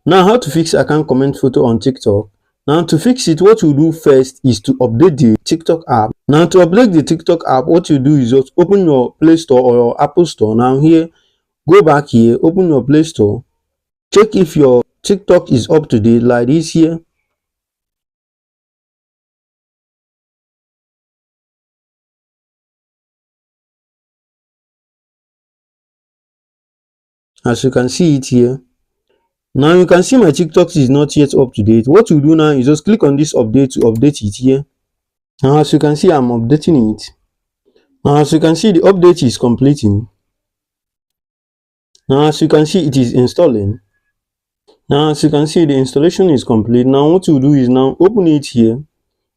Now, how to fix account comment photo on TikTok? Now, to fix it, what you do first is to update the TikTok app. Now, to update the TikTok app, what you do is just open your Play Store or your Apple Store. Now here, go back here, open your Play Store, check if your TikTok is up to date like this here. As you can see it here. Now you can see my TikTok is not yet up to date. What you do now is just click on this update to update it here. Now as you can see, I'm updating it. Now as you can see, the update is completing. Now as you can see, it is installing. Now as you can see, the installation is complete. Now what you do is now open it here,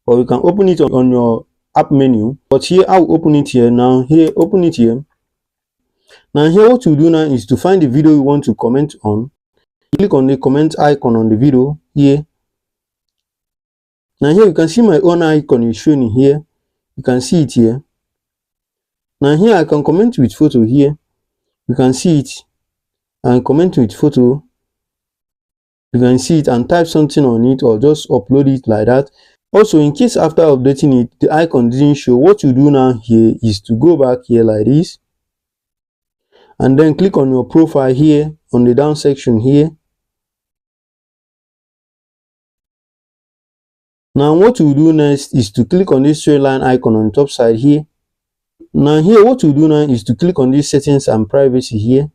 or you can open it on your app menu. But here I'll open it here. Now here, open it here. Now here, what you do now is to find the video you want to comment on. Click on the comment icon on the video here. Now here you can see my own icon is showing here. You can see it here. Now here I can comment with photo here. You can see it, and comment with photo. You can see it and type something on it, or just upload it like that. Also, in case after updating it the icon didn't show, what you do now here is to go back here like this, and then click on your profile here on the down section here. Now what you do next is to click on this straight line icon on the top side here. Now here, what you do now is to click on this settings and privacy here.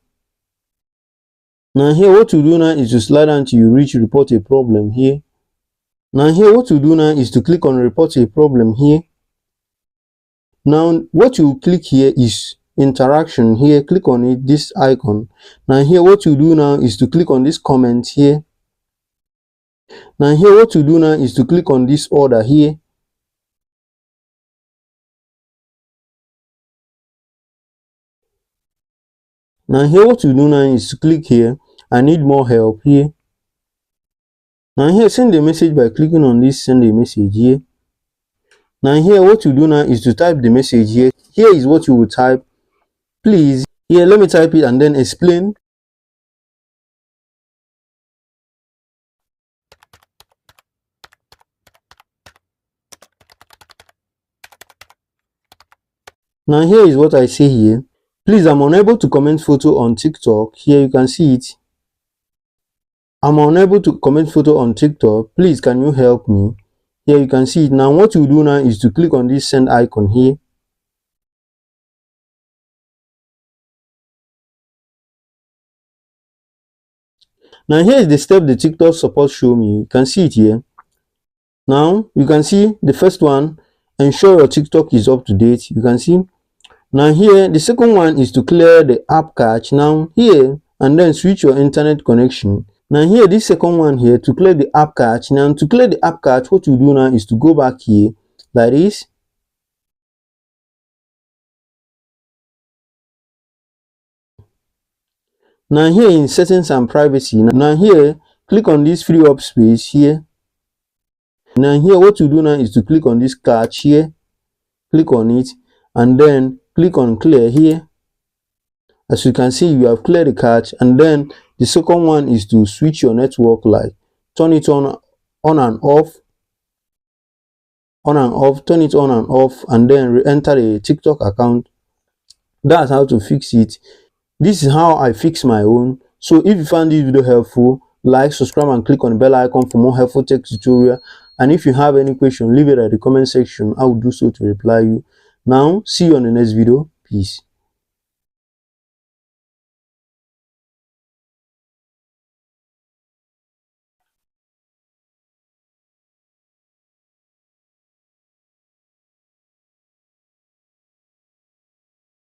Now here, what you do now is to slide down till you reach report a problem here. Now here, what you do now is to click on report a problem here. Now what you click here is interaction here. Click on it, this icon. Now here, what you do now is to click on this comment here. Now here, what you do now is to click on this order here. Now here, what you do now is to click here, I need more help here. Now here, send a message by clicking on this send a message here. Now here, what you do now is to type the message here. Here is what you will type. Please, here, let me type it and then explain. Now here is what I say here. Please, I'm unable to comment photo on TikTok. Here you can see it. I'm unable to comment photo on TikTok. Please, can you help me? Here you can see it. Now what you do now is to click on this send icon here. Now here is the step the TikTok support show me. You can see it here. Now you can see the first one, ensure your TikTok is up to date. You can see. Now here, the second one is to clear the app cache. Now here, and then switch your internet connection. Now here, this second one here, to clear the app cache. Now to clear the app cache, what you do now is to go back here like this. Now here in settings and privacy, now here, click on this free up space here. Now here, what you do now is to click on this cache here. Click on it, and then click on clear here. As you can see, you have cleared the cache. And then the second one is to switch your network, like turn it on and off, turn it on and off, and then re-enter the TikTok account. That's how to fix it. This is how I fix my own. So if you found this video helpful, like, subscribe, and click on the bell icon for more helpful tech tutorial. And if you have any question, leave it at the comment section. I will do so to reply you. Now see you on the next video. Peace.